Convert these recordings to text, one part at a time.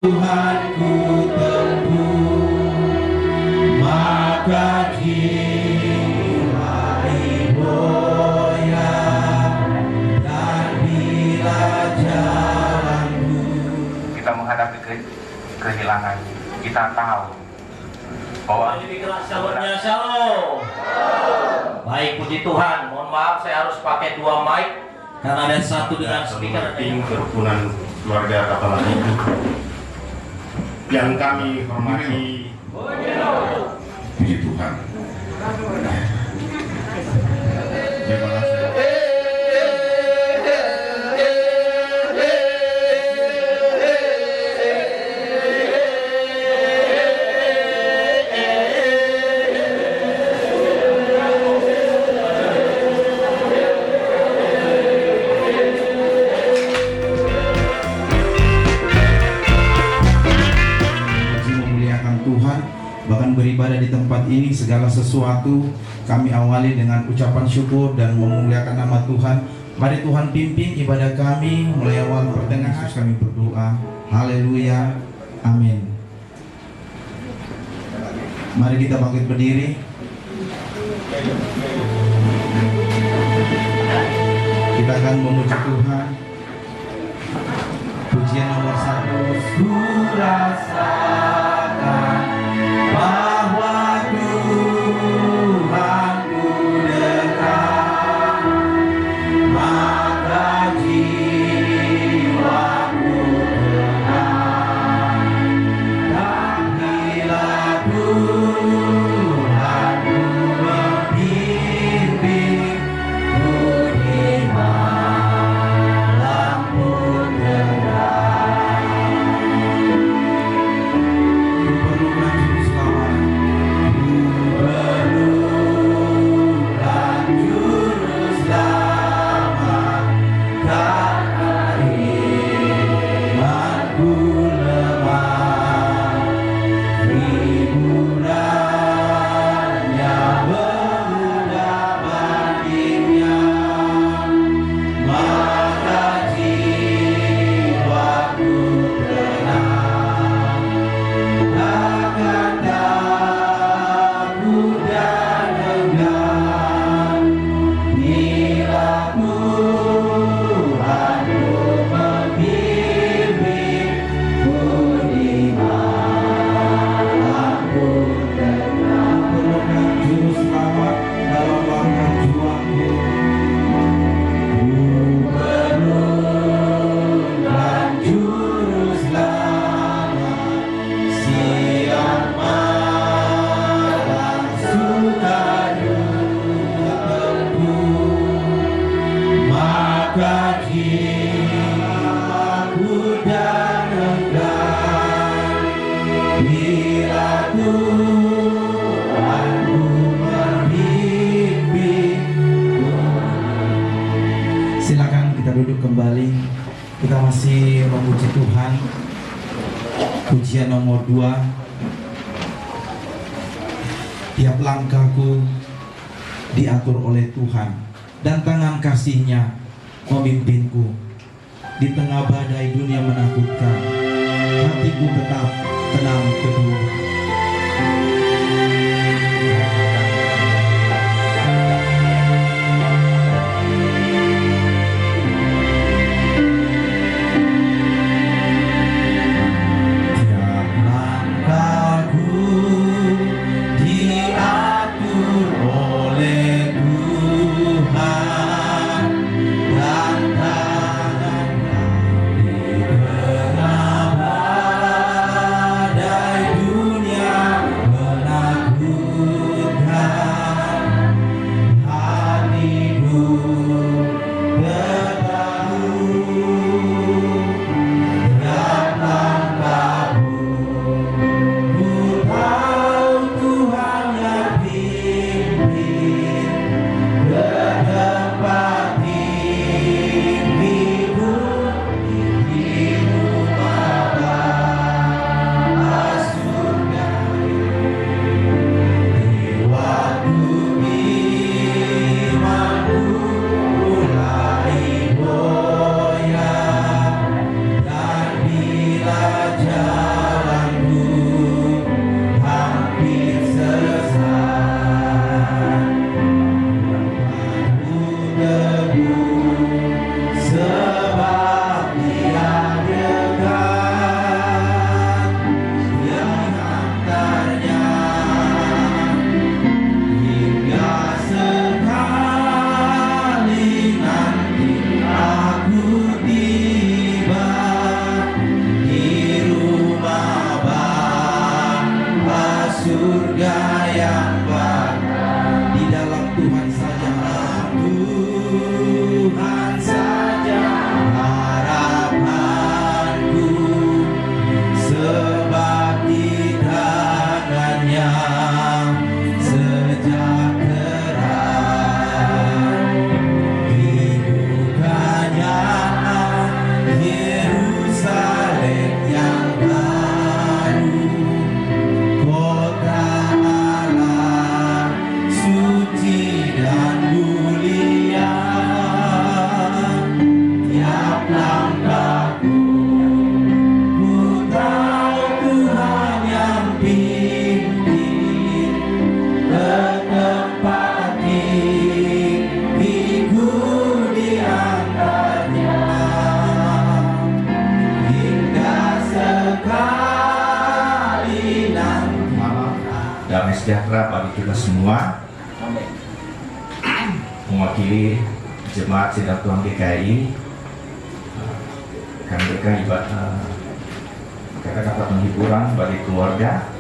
Tuhanku tempuh, maka jiwai goyah dan bila jalanku. Kita menghadapi kehilangan, kita tahu bahwa sahabatnya Shalom. Baik, puji Tuhan. Mohon maaf saya harus pakai dua mic karena ada satu dengan speaker. Tim kerukunan keluarga Katalan itu yang kami hormati. Puji Tuhan. Terima kasih. Tuhan, bahkan beribadah di tempat ini, segala sesuatu kami awali dengan ucapan syukur dan memuliakan nama Tuhan. Mari Tuhan pimpin ibadah kami mulai awal pertengahan. Yesus kami berdoa. Haleluya. Amin. Mari kita bangkit berdiri. Kita akan memuji Tuhan. Pujian nomor 1. Ku rasakan bahwa Tuhanku dekat, maka jiwaku tenang. Dan bila Tuhanku membimbing ku di malam pun tenang. Ku perlukan juru selamat, ku perlukan juru selamat, karena imanku lemah, hiburannya bermudah baginya, maka jiwaku tenang. Takkan takut dan enggan bila Tuhanku membimbing ku di malam pun tenang. Perlukan juru selamat dalam langkah juangku. Ku perlukan juru selamat, siang malam sukadu tempuh, maka jiwaku dan enggan bila Tuhanku membimbing. Silakan kita duduk kembali. Kita masih memuji Tuhan. Pujian nomor 2. Tiap langkahku diatur oleh Tuhan, dan tangan kasih-Nya memimpinku. Di tengah badai dunia menakutkan, hatiku tetap tenang teduh. Tiap langkahku diatur oleh Tuhan, dan tangan di tengah sejahtera bagi kita semua. Mewakili jemaat sidang Tuhan GKI, kami berikan ibadah kata-kata penghiburan bagi keluarga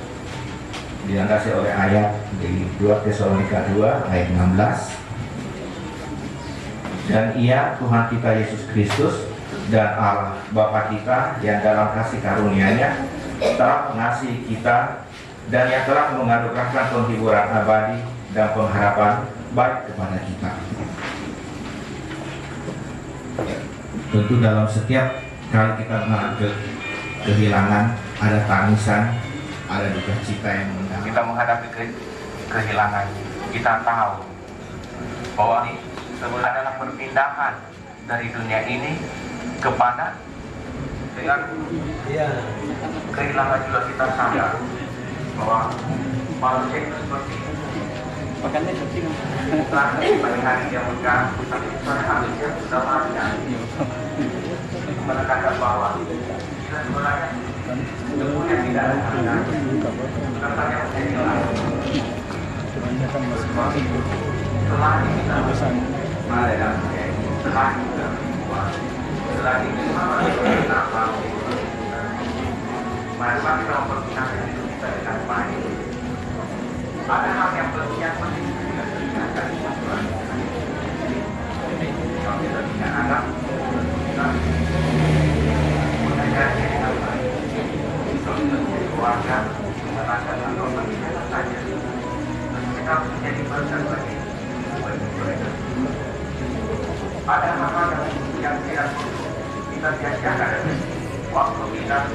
dilandasi oleh ayat di 2 Tesalonika 2 ayat 16. Dan Ia Tuhan kita Yesus Kristus dan Allah Bapa kita yang dalam kasih karunia-Nya telah mengasihi kita dan yang telah menganugerahkan penghiburan abadi dan pengharapan baik kepada kita. Tentu dalam setiap kali kita mengalami kehilangan, ada tangisan, ada duka cita yang mendalam. Kita menghadapi kehilangan, kita tahu bahwa ini sebenarnya adalah perpindahan dari dunia ini kepada dengan kehilangan juga kita sadar bahwa manusia itu seperti ini. Setelah pagi hari dia megah, tapi sore hari dia sudah makan. Menekankan bahwa kita sebenarnya semuanya tidak ada harga. Bukan yang menjadi lain. Selagi kita ada dalam selagi kita berbuat, selagi kita melakukan maka kita mempergunakan hidup kita dengan baik. Ada hal yang penting kita tinggalkan kalau kita tidak ada, kita mengajarnya dengan baik. Kalau kita menjadi keluarga, mengenalkan atau bagaimana saja, kita harus menjadi berkat bagi mereka. Ada hal-hal yang tidak kita sia-siakan waktu kita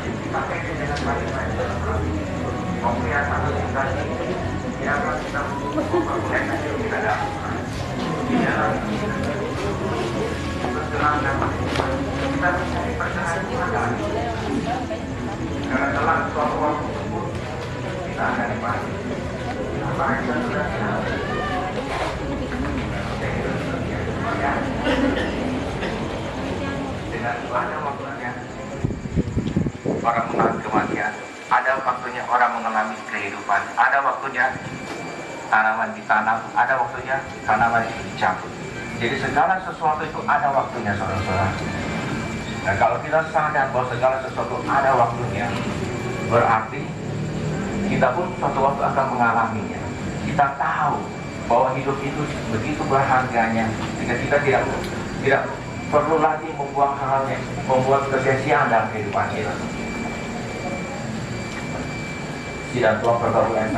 dipakai dengan baik-baik dalam hati. Memperlihatkan kita biarlah kita memperbolehkan hidup kita dalam di dalam bergerak dapat kita mencari percaya Tuhan. Karena telah suatu waktu tersebut kita akan dipanggil. Apa yang kita sudah tahu? Dengan banyak waktunya orang mengalami kematian, ada waktunya orang mengalami kehidupan, ada waktunya tanaman ditanam, ada waktunya tanaman itu dicabut. Jadi segala sesuatu itu ada waktunya, saudara-saudara. Nah, kalau kita sadar bahwa segala sesuatu ada waktunya, berarti kita pun suatu waktu akan mengalaminya. Kita tahu bahwa hidup itu begitu berharganya, jika kita tidak perlu lagi membuang hal yang membuat kesia-siaan dalam kehidupan kita. Sidang Tuhan pergaulan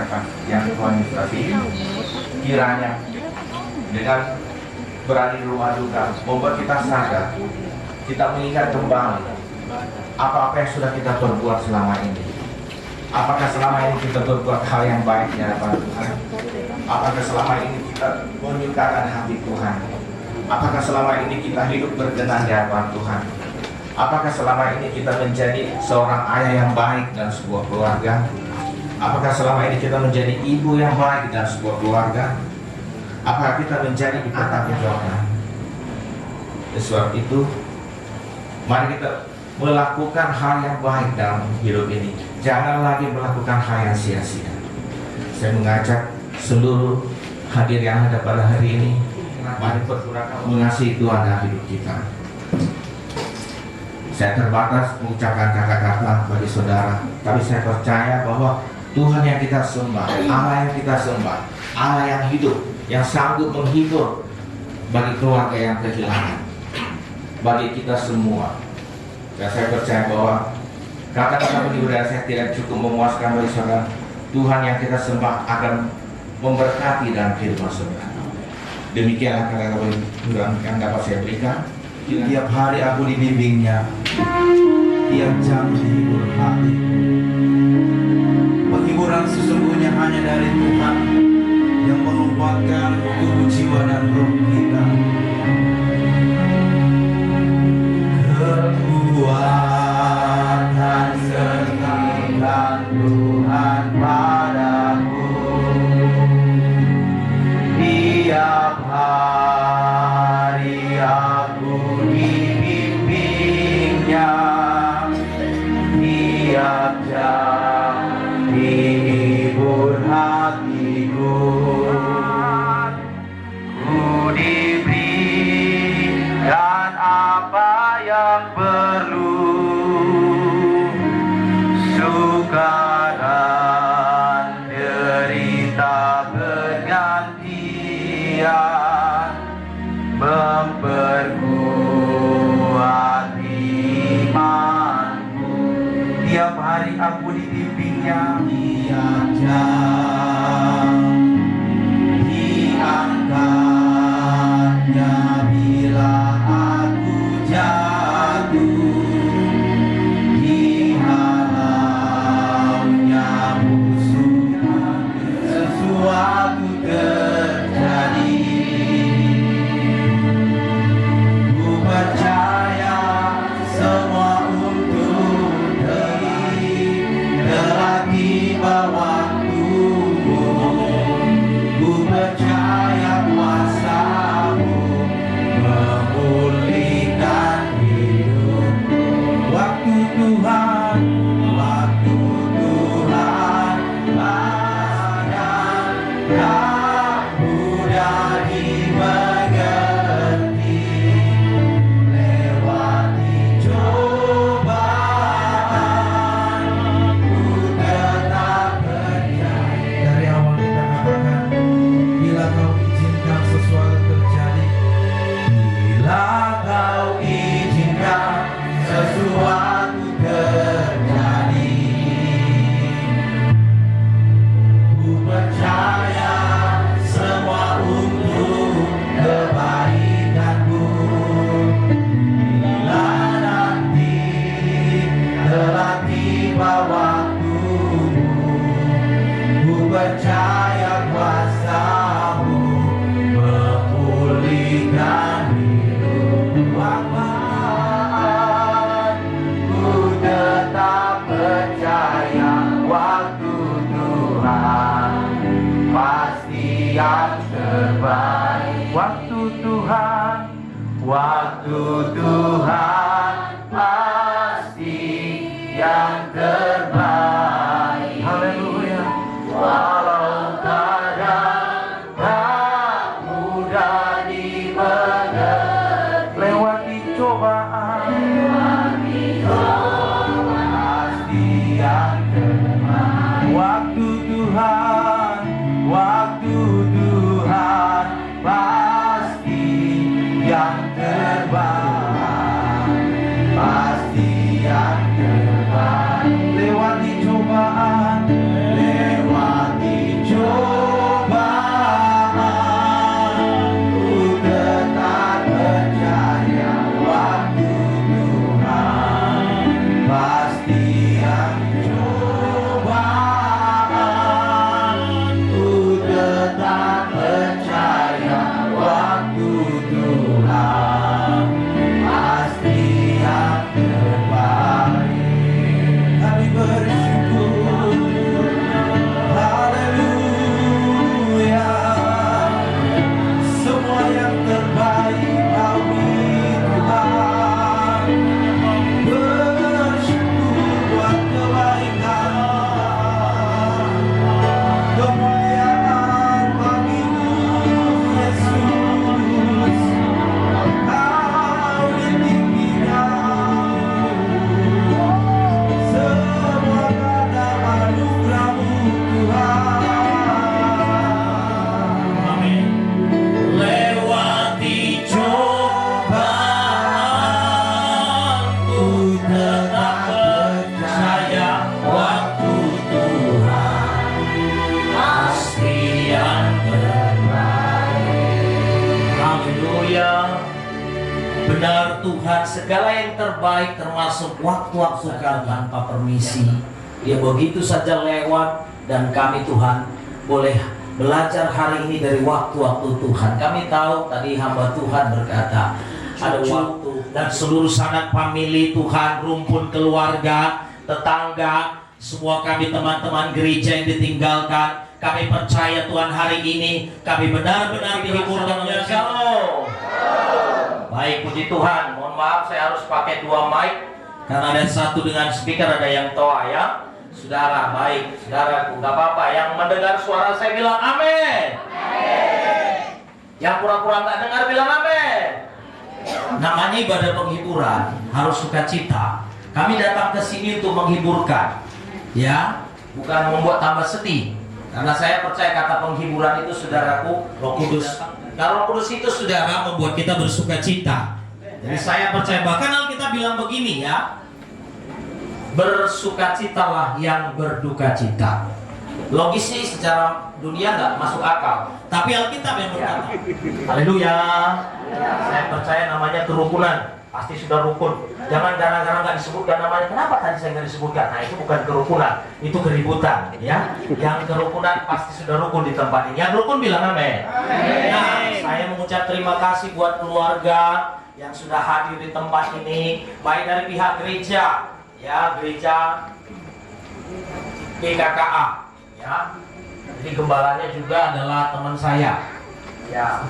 yang Tuhan Yesus kiranya dengan berada di rumah duka membuat kita sadar, kita mengingat kembali apa-apa yang sudah kita perbuat selama ini. Apakah selama ini kita berbuat hal yang baik di hadapan Tuhan? Apakah selama ini kita menyukakan hati Tuhan? Apakah selama ini kita hidup berkenan di hadapan Tuhan? Apakah selama ini kita menjadi seorang ayah yang baik dan sebuah keluarga? Apakah selama ini kita menjadi ibu yang baik dalam sebuah keluarga? Apakah kita menjadi anak yang baik? Sebab itu, mari kita melakukan hal yang baik dalam hidup ini. Jangan lagi melakukan hal yang sia-sia. Saya mengajak seluruh hadir yang ada pada hari ini, mari bergurakan mengasihi Tuhan dalam hidup kita. Saya terbatas mengucapkan kata-kata bagi saudara, tapi saya percaya bahwa Tuhan yang kita sembah, Allah yang kita sembah, Allah yang hidup, yang sanggup menghibur bagi keluarga yang kehilangan, bagi kita semua. Dan saya percaya bahwa kata-kata penghibur dari saya tidak cukup memuaskan bagi saudara. Tuhan yang kita sembah akan memberkati dalam kehidupan saudara. Demikianlah kata-kata penghibur yang dapat saya berikan. Tiap hari aku dibimbingnya, tiap jam dihibur hatiku. Penghiburan sesungguhnya hanya dari Tuhan yang menguatkan tubuh, jiwa, dan roh kita. Kekuatan sertikan Tuhan padaku tiap hari aku dibimbingnya, tiap jam dihibur Tiap hari aku dibimbingnya, diajak, diangkatnya bila aku jatuh, dihalaunya musuhku, sesuatu terjadi. Ku percaya semua untuk telah tiba waktumu. Ku percaya kuasa-Mu memulihkan hidup. Waktu Tuhan, waktu Tuhan padam, tak mudah dimengerti. Lewati cobaan, ku tetap percaya. Dari awal kita katakan, bila Kau izinkan sesuatu terjadi, bila Kau izinkan sesuatu terjadi, ku percaya semua untuk kebaikanku. Bila nanti telah tiba waktumu, ku percaya kuasa-Mu memulihkan hidup. Ku tetap percaya waktu Tuhan pasti yang terbaik. Waktu Tuhan, waktu Tuhan pasti yang terbaik. Haleluya. Walau kadang tak mudah dimengerti, lewati cobaan, pasti yang terbaik. Waktu Tuhan, waktu Tuhan pasti yang terbaik, pasti yang terbaik. Lewati cobaan, lewati cobaan, ku tetap percaya waktu Tuhan pasti yang cobaan, ku tetap percaya waktu Tuhan pasti yang terbaik. Kami bersyukur, haleluya. Semua yang terbaik Kau beri Tuhan. Bersyukur buat kebaikan, kemuliaan bagi-Mu Yesus. Kau di tingginya, semua kata anugerah-Mu Tuhan. Amin. Lewati cobaan, ku tetap percaya waktu Tuhan pasti yang terbaik. Haleluya. Benar Tuhan, segala yang terbaik termasuk waktu-waktu kami tanpa permisi. Dia begitu saja lewat dan kami Tuhan boleh belajar hari ini dari waktu-waktu Tuhan. Kami tahu tadi hamba Tuhan berkata ada waktu dan seluruh sanak famili Tuhan, rumpun keluarga, tetangga, semua kami teman-teman gereja yang ditinggalkan. Kami percaya Tuhan hari ini kami benar-benar dihiburkan oleh Shalom. Baik, puji Tuhan. Mohon maaf saya harus pakai 2 mic karena ada satu dengan speaker, ada yang toa ya. Saudara, baik, saudaraku, gak apa-apa. Yang mendengar suara saya bilang amin. Yang pura-pura gak dengar bilang amin. Namanya ibadah penghiburan, harus sukacita. Kami datang ke sini untuk menghiburkan, ya, bukan membuat tambah sedih. Karena saya percaya kata penghiburan itu, saudaraku, Roh Kudus. Roh Kudus itu, saudara, membuat kita bersukacita. Jadi saya percaya, bahkan Alkitab bilang begini ya, bersukacitalah yang berduka cita. Logis sih secara dunia nggak masuk akal, tapi Alkitab yang berkata, haleluya, saya percaya namanya kerukunan, pasti sudah rukun. Jangan gara-gara nggak disebutkan namanya, kenapa tadi saya nggak disebutkan? Nah, itu bukan kerukunan, itu keributan, ya. Yang kerukunan pasti sudah rukun di tempat ini. Yang rukun bilang amin. Nah, saya mengucap terima kasih buat keluarga yang sudah hadir di tempat ini, baik dari pihak gereja, ya, gereja GKKA, ya. Jadi gembalanya juga adalah teman saya, ya.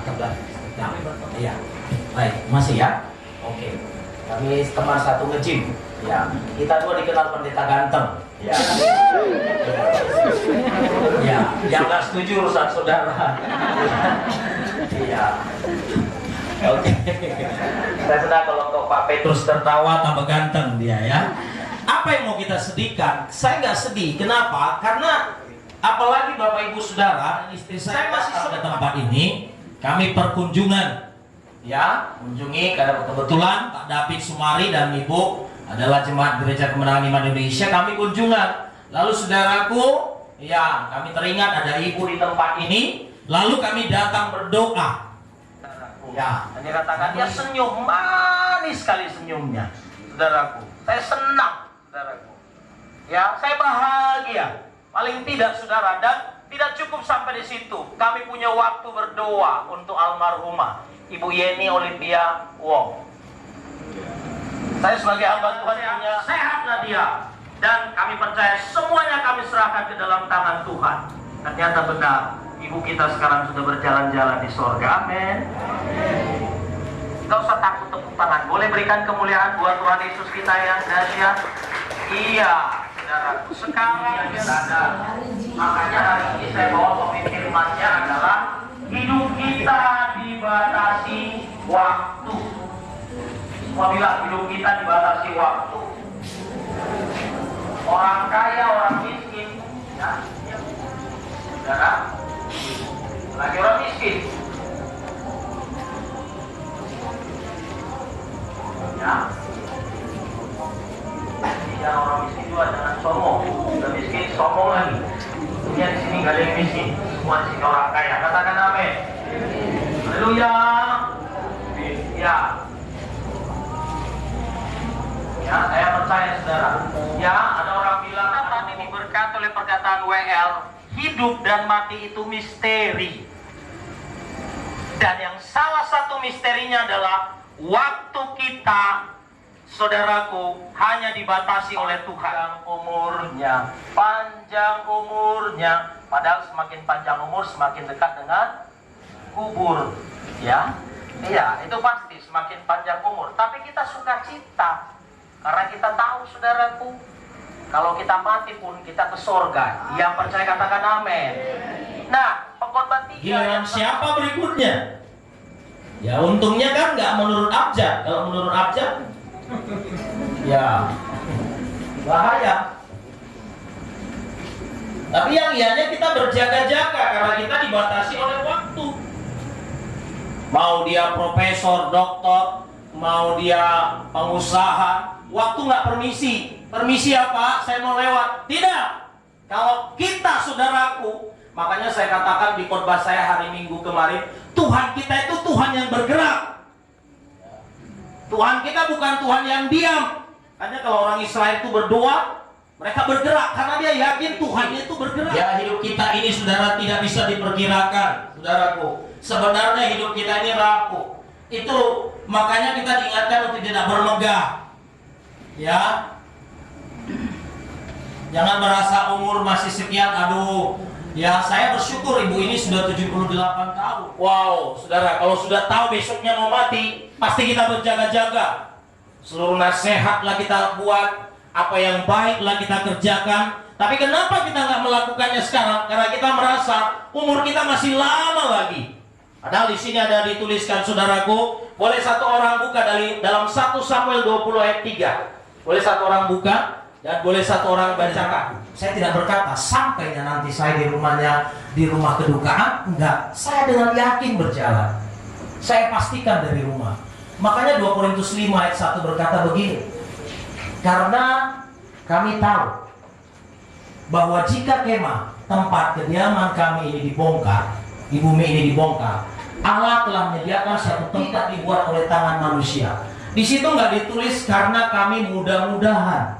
Ya, baik, masih ya. Oke, kami teman satu nge-gym, ya. Kita dua dikenal pendeta ganteng, ya. Ya, yang nggak setuju urusan saudara. Iya. Oke. Saya senang kalau Pak Petrus tertawa tambah ganteng dia, ya. Apa yang mau kita sedihkan? Saya nggak sedih. Kenapa? Karena apalagi Bapak Ibu Saudara, istri saya masih ke tempat ini. Kami perkunjungan, ya, kunjungi karena kebetulan Pak David Sumari dan Ibu adalah jemaat Gereja Kemenangan Iman Indonesia. Kami kunjungan. Lalu saudaraku, ya, kami teringat ada Ibu di tempat ini. Lalu kami datang berdoa. Ya, dia katakan dia senyum, manis sekali senyumnya, saudaraku. Saya senang, saudaraku. Ya, saya bahagia. Paling tidak, saudara, dan tidak cukup sampai di situ. Kami punya waktu berdoa untuk almarhumah Ibu Yeni Olivia Wong. Saya sebagai hamba Tuhan punya sehatlah dia, dan kami percaya semuanya kami serahkan ke dalam tangan Tuhan. Ternyata benar, Ibu kita sekarang sudah berjalan-jalan di sorga. Amin. Gak usah takut, tepuk tangan. Boleh berikan kemuliaan buat Tuhan Yesus kita yang dahsyat. Iya, saudara. Sekarang dia sadar. Makanya hari ini saya bawa topik firman-Nya adalah hidup kita dibatasi waktu. Semua bilang hidup kita dibatasi waktu. Orang kaya, orang miskin, ya, saudara. Lagi orang miskin, ya. Jangan orang miskin juga, jangan sombong. Sudah miskin, sombong lagi. Dunia di sini gak ada yang miskin, semua di sini orang kaya. Katakan amin. Haleluya. Ya. Ya, saya percaya saudara. Ya, ada orang bilang tadi diberkati oleh perkataan WL. Hidup dan mati itu misteri. Dan yang salah satu misterinya adalah waktu kita, saudaraku, hanya dibatasi oleh Tuhan. Panjang umurnya. Padahal semakin panjang umur, semakin dekat dengan kubur. Ya, iya, itu pasti semakin panjang umur. Tapi kita suka cita, karena kita tahu, saudaraku, kalau kita mati pun kita ke sorga. Yang percaya katakan amin. Nah, pengkhotbah 3 giliran siapa berikutnya? Ya untungnya kan nggak menurut abjad. Kalau menurut abjad, ya bahaya. Tapi yang ianya kita berjaga-jaga karena kita dibatasi oleh waktu. Mau dia profesor, doktor, mau dia pengusaha, waktu nggak permisi. Permisi apa? Saya mau lewat. Tidak. Kalau kita, saudaraku, makanya saya katakan di khotbah saya hari Minggu kemarin, Tuhan kita itu Tuhan yang bergerak. Tuhan kita bukan Tuhan yang diam. Karena kalau orang Israel itu berdoa, mereka bergerak karena dia yakin Tuhan itu bergerak. Ya, hidup kita ini, saudara, tidak bisa diperkirakan, saudaraku. Sebenarnya hidup kita ini rapuh. Itu makanya kita diingatkan untuk tidak bermegah. Ya. Jangan merasa umur masih sekian, aduh. Ya, saya bersyukur ibu ini sudah 78 tahun. Wow, saudara, kalau sudah tahu besoknya mau mati, pasti kita berjaga-jaga. Seluruh nasihatlah kita buat, apa yang baiklah kita kerjakan. Tapi kenapa kita nggak melakukannya sekarang? Karena kita merasa umur kita masih lama lagi. Padahal di sini ada dituliskan, saudaraku, boleh satu orang buka dalam 1 Samuel 20 ayat 3. Boleh satu orang buka dan boleh satu orang bacakan. Saya tidak berkata sampainya nanti saya di rumahnya, di rumah kedukaan, enggak. Saya dengan yakin berjalan. Saya pastikan dari rumah. Makanya 2 Korintus 5 ayat 1 berkata begini. Karena kami tahu bahwa jika kemah tempat kediaman kami ini dibongkar, di bumi ini dibongkar, Allah telah menyediakan satu tempat dibuat oleh tangan manusia. Di situ nggak ditulis karena kami mudah-mudahan.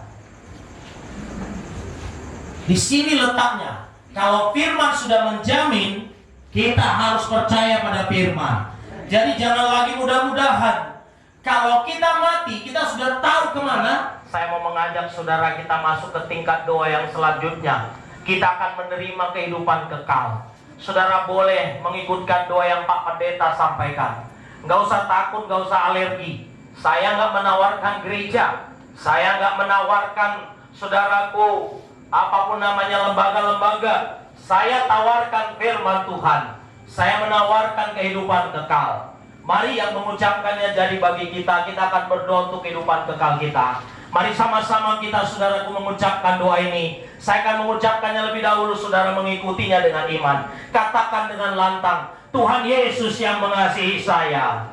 Di sini letaknya. Kalau firman sudah menjamin, kita harus percaya pada firman. Jadi jangan lagi mudah-mudahan. Kalau kita mati, kita sudah tahu kemana. Saya mau mengajak saudara kita masuk ke tingkat doa yang selanjutnya. Kita akan menerima kehidupan kekal. Saudara boleh mengikutkan doa yang Pak Pendeta sampaikan. Nggak usah takut, nggak usah alergi. Saya nggak menawarkan gereja. Saya nggak menawarkan saudaraku apapun namanya lembaga-lembaga. Saya tawarkan firman Tuhan. Saya menawarkan kehidupan kekal. Mari yang mengucapkannya jadi bagi kita. Kita akan berdoa untuk kehidupan kekal kita. Mari sama-sama kita saudaraku mengucapkan doa ini. Saya akan mengucapkannya lebih dahulu, saudara mengikutinya dengan iman. Katakan dengan lantang, Tuhan Yesus yang mengasihi saya.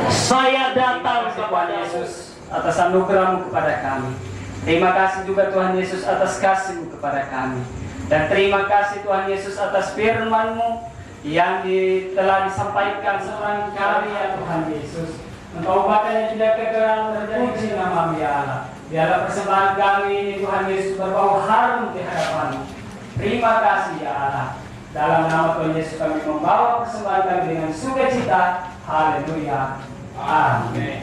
Saya datang kepada Yesus atas anugerah-Mu kepada kami. Terima kasih juga Tuhan Yesus atas kasih-Mu kepada kami. Dan terima kasih Tuhan Yesus atas firman-Mu yang telah disampaikan seorang karya Tuhan Yesus. Engkau yang tidak kekal terpuji nama Ya Allah. Biarlah persembahan kami ini Tuhan Yesus berbau harum di hadapan-Mu. Terima kasih ya Allah. Dalam nama Tuhan Yesus kami membawa persembahan kami dengan sukacita. Haleluya. Amin.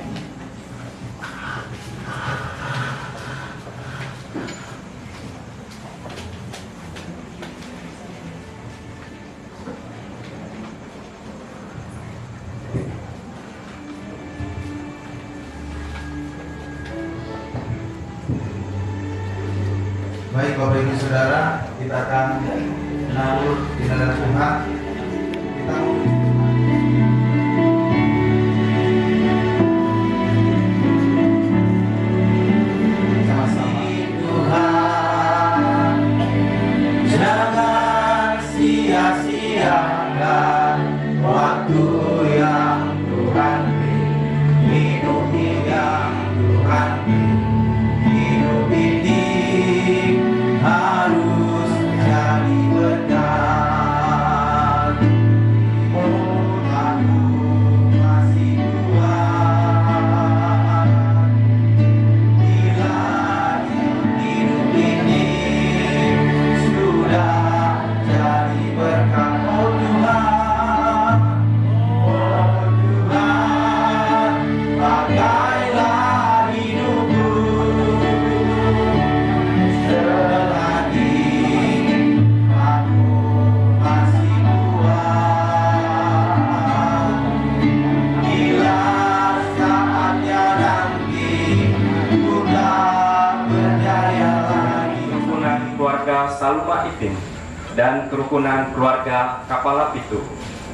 Baik Bapak Ibu Saudara, kita akan menaruh di hadapan Tuhan. Kita sama-sama. Tuhan, jangan sia-siakan waktu yang Tuhan beri, hidup yang Tuhan beri. Hidup ini harus jadi berkat. Oh, aku masih kuat. Bila hidup ini sudah jadi berkat. Oh Tuhan, pakailah hidupku. Saluma Itim dan kerukunan keluarga Kapala Pitu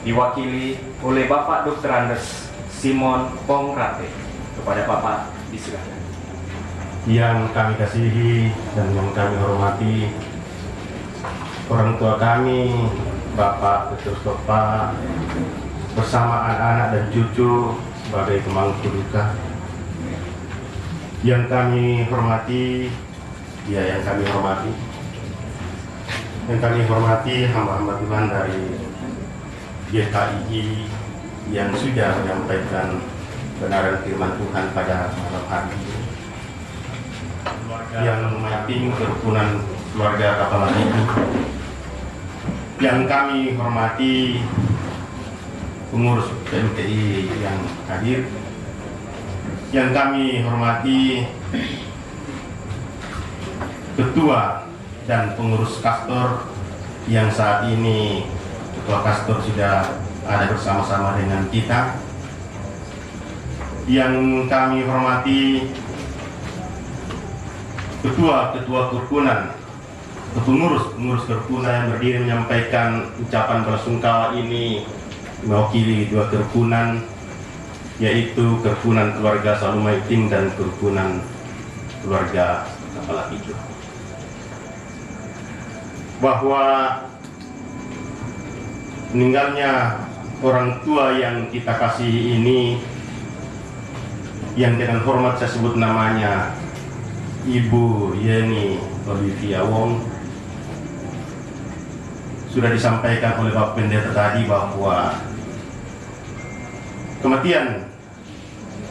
diwakili oleh Bapak Dr. Andes Simon Pongrate. Kepada Bapak disilakan. Yang kami kasihi dan yang kami hormati orang tua kami, Bapak Petrus Topa bersama anak-anak dan cucu sebagai pemangku duka. Yang kami hormati, yang kami hormati hamba-hamba Tuhan dari GKII yang sudah menyampaikan kebenaran firman Tuhan pada malam hari ini. Yang memancing kerukunan keluarga Kapala Pitu, yang kami hormati pengurus PMTI yang hadir, yang kami hormati ketua dan pengurus kastor yang saat ini ketua kastor sudah ada bersama-sama dengan kita, yang kami hormati ketua-ketua kerukunan, pengurus kerukunan yang berdiri menyampaikan ucapan belasungkawa ini mewakili dua kerukunan, yaitu kerukunan keluarga Saluma Itim dan kerukunan keluarga Kapala Pitu. Bahwa meninggalnya orang tua yang kita kasihi ini, yang dengan hormat saya sebut namanya, Ibu Yeni Olivia Wong, sudah disampaikan oleh Bapak Pendeta tadi bahwa kematian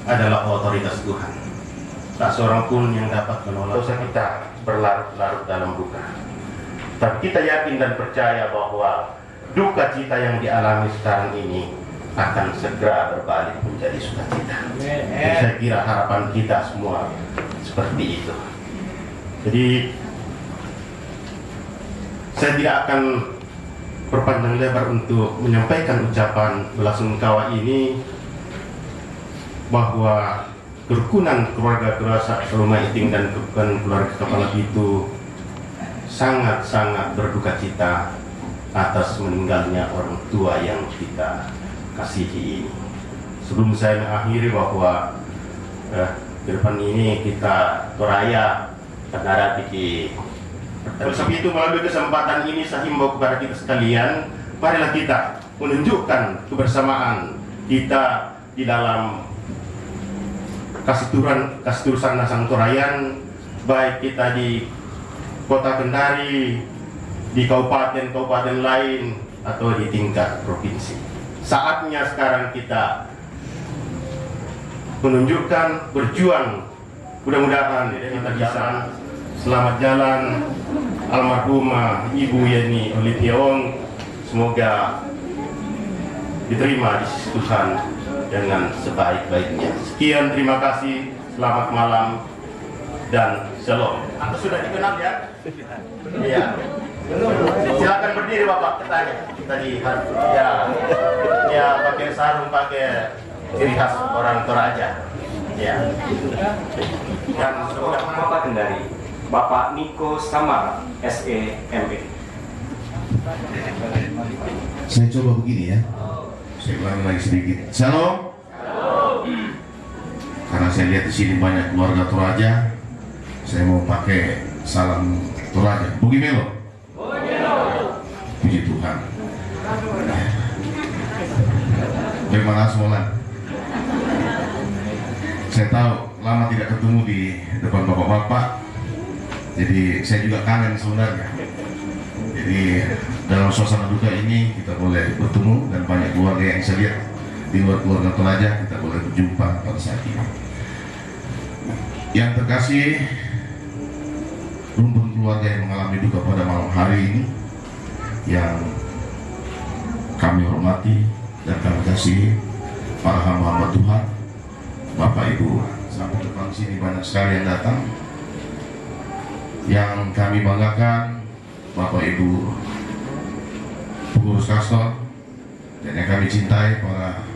adalah otoritas Tuhan. Tak seorang pun yang dapat menolak. Dosa kita berlarut-larut dalam duka. Tapi kita yakin dan percaya bahwa duka cita yang dialami sekarang ini akan segera berbalik menjadi sukacita. Jadi saya kira harapan kita semua seperti itu. Jadi saya tidak akan berpanjang lebar untuk menyampaikan ucapan belasungkawa ini, bahwa kerukunan keluarga Rumah Iting dan kerukunan keluarga Kepala Pitu sangat-sangat berduka cita atas meninggalnya orang tua yang kita kasihi ini. Sebelum saya mengakhiri bahwa ke depan ini kita toraya karena di sebab itu melalui kesempatan ini saya himbau kepada kita sekalian, marilah kita menunjukkan kebersamaan kita di dalam Kasturusan Nasang Torayan, baik kita di Kota Kendari, di kabupaten-kabupaten lain, atau di tingkat provinsi. Saatnya sekarang kita menunjukkan, berjuang. Mudah-mudahan kita bisa selamat jalan almarhumah Ibu Yeni Olivia Wong. Semoga diterima di sisi Tuhan dengan sebaik-baiknya. Sekian, terima kasih, selamat malam, dan shalom. Anda sudah dikenal ya? Iya. Silakan berdiri Bapak, ketanya. Kita lihat. Ya, pakai sarung, pakai ciri khas orang Toraja. Ya. Dan Bapak Kendari, Bapak Niko Samara, SEME. Saya coba begini ya. Saya ulangi lagi sedikit. Shalom. Karena saya lihat di sini banyak keluarga Toraja, saya mau pakai salam Toraja. Bugi Melo. Puji Tuhan. Bagaimana semuanya? Saya tahu lama tidak ketemu di depan bapak-bapak, jadi saya juga kangen sebenarnya. Jadi dalam suasana duka ini kita boleh bertemu, dan banyak keluarga yang saya lihat di luar keluarga Toraja kita boleh berjumpa pada saat ini. Yang terkasih, rumpun keluarga yang mengalami duka pada malam hari ini, yang kami hormati dan kami kasihi, para hamba-hamba Tuhan, Bapak Ibu, sampai depan sini banyak sekali yang datang. Yang kami banggakan, Bapak Ibu pengurus kastor, dan yang kami cintai para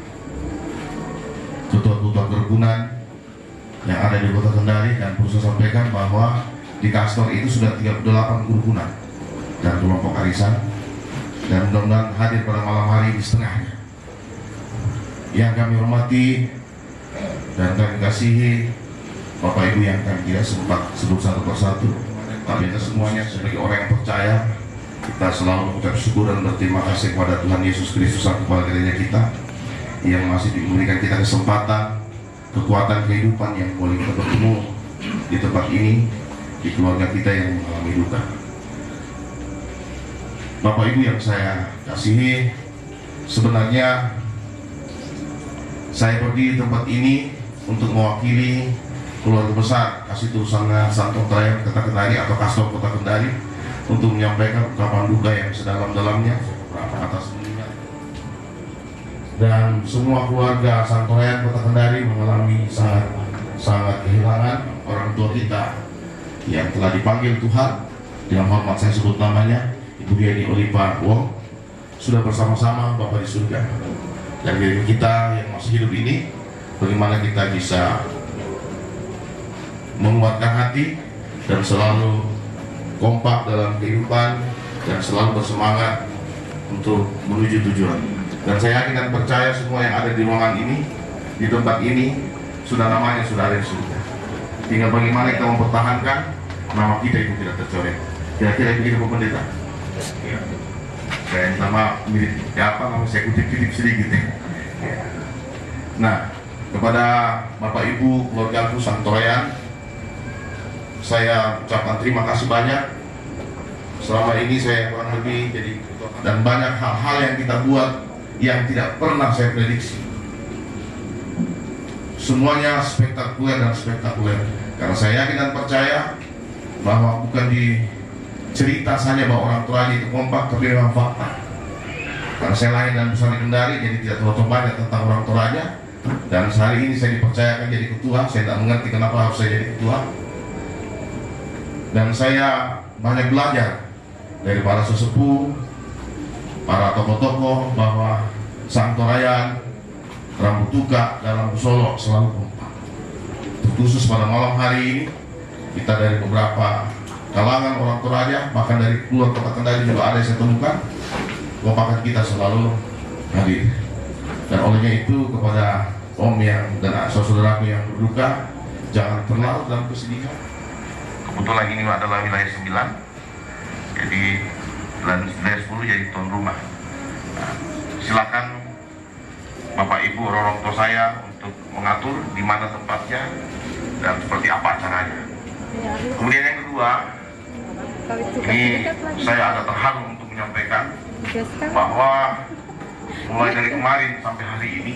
ketua-ketua kerukunan yang ada di Kota Kendari, dan perlu saya sampaikan bahwa di kastor itu sudah 38 kerukunan dan kelompok arisan, dan mudah-mudahan hadir pada malam hari di setengahnya. Yang kami hormati dan kami kasihi Bapak Ibu yang kami tidak sempat sebut satu persatu, tapi kita semuanya sebagai orang yang percaya, kita selalu mengucap syukur dan berterima kasih kepada Tuhan Yesus Kristus, Kepala Gereja kita, yang masih memberikan kita kesempatan, kekuatan kehidupan yang boleh kita bertemu di tempat ini, di keluarga kita yang mengalami duka. Bapak Ibu yang saya kasihi, sebenarnya saya pergi di tempat ini untuk mewakili keluarga besar Kasturusan Nasang Torayan Kota Kendari atau Kastor Kota Kendari, untuk menyampaikan ungkapan duka yang sedalam-dalamnya atas meninggal. Dan semua keluarga Santorayan Kota Kendari mengalami sangat kehilangan orang tua kita yang telah dipanggil Tuhan. Dengan hormat saya sebut namanya, Ibu Yeni Olivia Wong, sudah bersama-sama Bapak di surga. Dan diri kita yang masih hidup ini, bagaimana kita bisa menguatkan hati dan selalu kompak dalam kehidupan dan selalu bersemangat untuk menuju tujuan. Dan saya yakin dan percaya semua yang ada di ruangan ini, di tempat ini, sudah namanya sudah ada di surga. Tinggal bagaimana kita mempertahankan nama kita itu tidak tercoreng. Kira-kira begitu Pak Pendeta. Saya minta maaf, mirip saya kutip-kutip sedikit ya. Nah, kepada Bapak Ibu keluarga Santorayan, saya ucapkan terima kasih banyak. Selama ini saya kurang lebih jadi, dan banyak hal-hal yang kita buat yang tidak pernah saya prediksi. Semuanya spektakuler dan spektakuler. Karena saya yakin dan percaya bahwa bukan di cerita saja bahwa orang tua itu kompak, tapi memang fakta. Karena saya lahir dan besar di Kendari, jadi tidak terlalu banyak tentang orang tuanya. Dan hari ini saya dipercayakan jadi ketua. Saya tidak mengerti kenapa harus saya jadi ketua. Dan saya banyak belajar dari para sesepuh, para tokoh-tokoh, bahwa Sang Torayan, Rambu Tuka, dan Rambu Solo selalu kompak. Terkhusus pada malam hari ini, kita dari beberapa kalangan orang Toraja, bahkan dari luar kota Kendari juga ada yang saya temukan, kompakan kita selalu hadir. Dan olehnya itu kepada Om yang dan saudaraku yang berduka, jangan terlarut dalam kesedihan. Kebetulan ini adalah wilayah 9, jadi wilayah 10 jadi tuan rumah. Nah, silakan Bapak Ibu orang tua saya untuk mengatur di mana tempatnya dan seperti apa caranya. Kemudian yang kedua, ini saya agak terharu untuk menyampaikan bahwa mulai dari kemarin sampai hari ini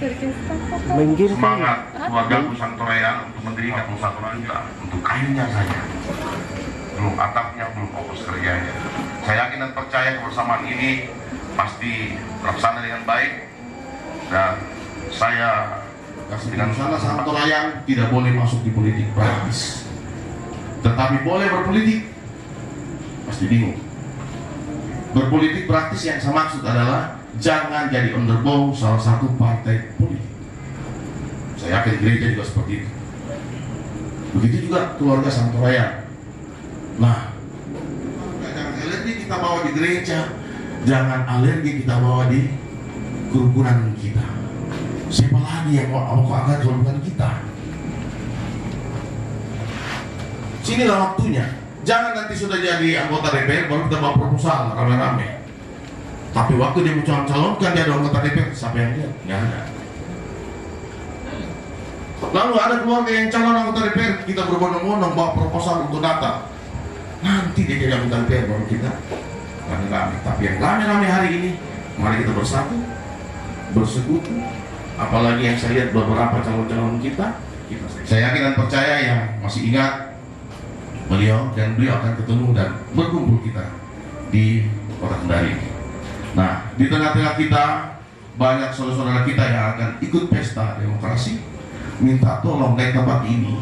semangat keluarga Sang Torayan untuk mendirikan Nusantara kita untuk kayunya saja, belum atapnya, belum fokus kerjanya. Saya yakin dan percaya kebersamaan ini pasti terlaksana dengan baik, dan saya dengan sana Sang Torayan tidak boleh masuk di politik praktis, tetapi boleh berpolitik. Pasti bingung. Berpolitik praktis yang saya maksud adalah jangan jadi underbow salah satu partai politik. Saya yakin gereja juga seperti itu. Begitu juga keluarga Sang Torayan. Nah, jangan alergi kita bawa di gereja, jangan alergi kita bawa di kerukunan kita. Siapa lagi yang mau angkat kerukunan kita? Sinilah waktunya. Jangan nanti sudah jadi anggota DPR baru kita bawa proposal rame-rame. Tapi waktu dia mencalonkan dia ada anggota DPR, siapa yang lihat? Nggak ada. Lalu ada keluarga yang calon anggota DPR, kita berbondong-bondong bawa proposal untuk datang. Nanti dia jadi anggota DPR baru kita rame-rame. Tapi yang rame-rame hari ini, mari kita bersatu, bersekutu. Apalagi yang saya lihat beberapa calon-calon kita. Saya yakin dan percaya yang masih ingat beliau, dan beliau akan ketemu dan berkumpul kita di Kota Kendari. Nah, di tengah-tengah kita banyak saudara-saudara kita yang akan ikut pesta demokrasi. Minta tolong dari tempat ini,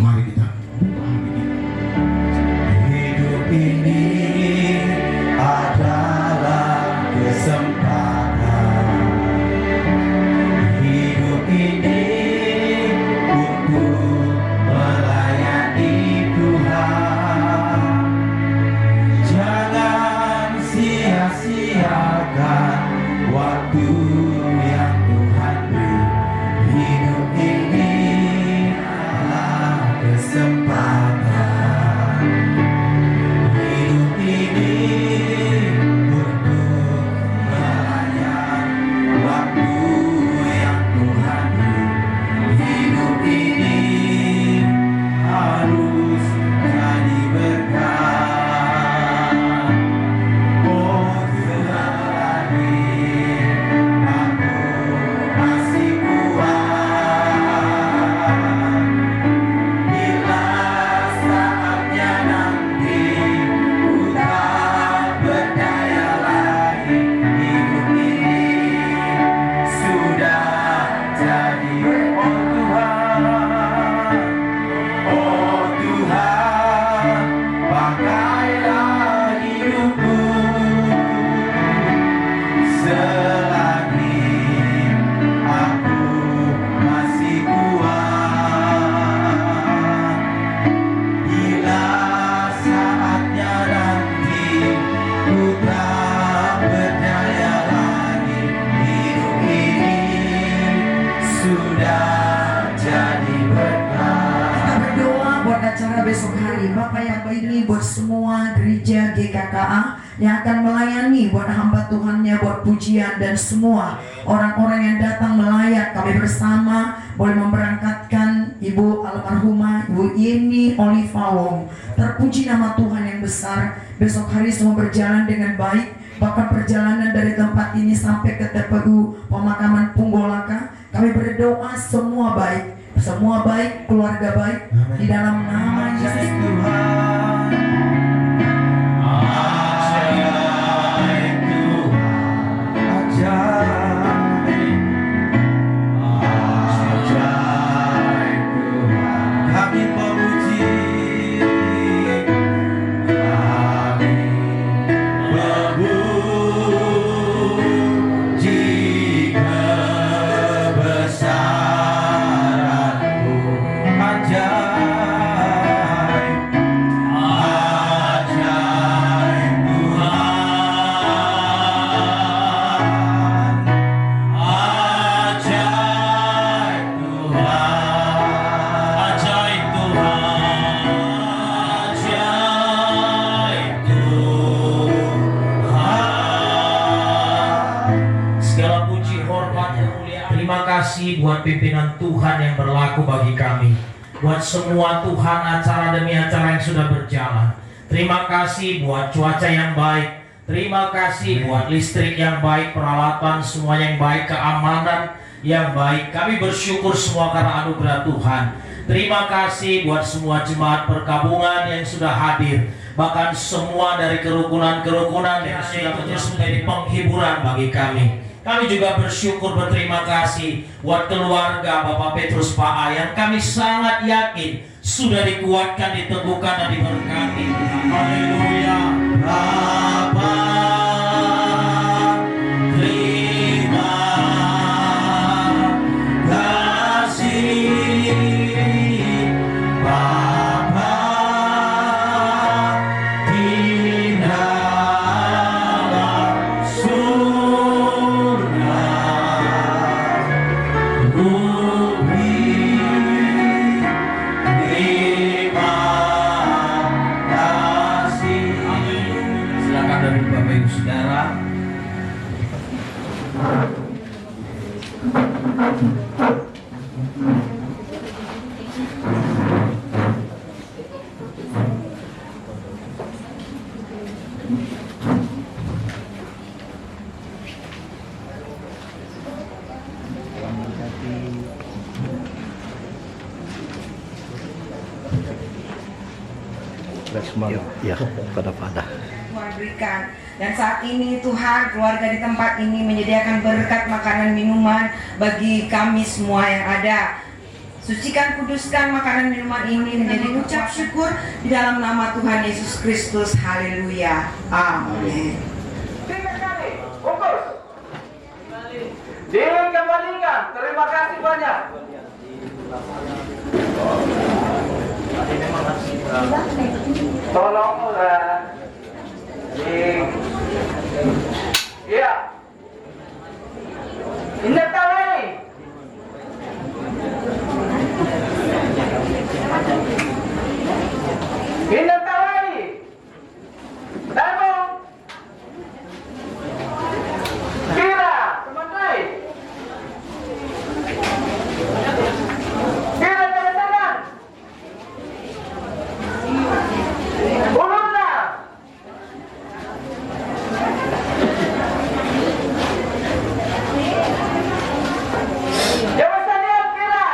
mari kita Hidup ini adalah kesempatan. Hidup ini untuk melayani Tuhan. Jangan sia-siakan waktu yang Tuhan beri. Hidup ini adalah kesempatan. Hidup ini untuk melayani waktu yang Tuhan beri. Hidup ini harus jadi berkat. Oh Tuhan, aku masih kuat. Bila saatnya nanti ku tak berdaya lagi, hidup ini sudah jadi. Oh Tuhan, pakailah hidupku selagi aku masih kuat. Bila saatnya nanti ku tak berdaya lagi, hidup ini sudah jadi berkat. Kita berdoa buat acara besok hari. Bapak yang baik ini buat semua gereja GKKA yang akan melayani, buat hamba Tuhannya, buat pujian, dan semua orang-orang yang datang melayat. Kami bersama boleh memberangkatkan Ibu almarhumah Ibu Yeni Oliva Wong. Terpuji nama Tuhan yang besar. Besok hari semua berjalan dengan baik. Bahkan perjalanan dari tempat ini sampai ke TPU pemakaman Punggolaka, kami berdoa semua baik, keluarga baik di dalam nama Yesus Tuhan. Ajaib Tuhan, ajaib, ajaib Tuhan. Kami memuji, Memuji kebesaran-Mu, ajaib, ajaib Tuhan, ajaib Tuhan, ajaib Tuhan, ajaib Tuhan. Segala puji, hormat, kemuliaan. Terima kasih buat pimpinan Tuhan yang berlaku bagi kami. Buat semua Tuhan acara demi acara yang sudah berjalan. Terima kasih buat cuaca yang baik. Terima kasih buat listrik yang baik, peralatan semuanya yang baik, keamanan yang baik. Kami bersyukur semua karena anugerah Tuhan. Terima kasih buat semua jemaat perkabungan yang sudah hadir. Bahkan semua dari kerukunan-kerukunan yang sudah terus menjadi penghiburan bagi kami. Kami juga bersyukur, berterima kasih buat keluarga Bapak Petrus Pak A yang kami sangat yakin sudah dikuatkan, diteguhkan, dan diberkati. Haleluya. Bapa, terima kasih. Bapa, di dalam surga, bumi terima kasih. Silakan dari Bapak Ibu Saudara. Tuhan berikan. Dan saat ini Tuhan, keluarga di tempat ini menyediakan berkat makanan minuman bagi kami semua yang ada. Sucikan, kuduskan makanan minuman ini menjadi ucap syukur di dalam nama Tuhan Yesus Kristus. Haleluya. Amin. Bungkus. Dikembalikan. Terima kasih banyak. Tolong iya. Ini tahu ini. Ini tahu ini. Tahu. Kira, teman-teman. Kira teman-teman. Ulunna. Jawabannya kira.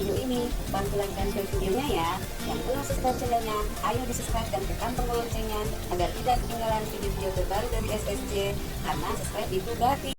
video ini. Bantu like dan share videonya ya. Yang belum subscribe channelnya, ayo di subscribe dan tekan tombol loncengnya agar tidak ketinggalan video-video terbaru dari SSJ, karena subscribe itu gratis.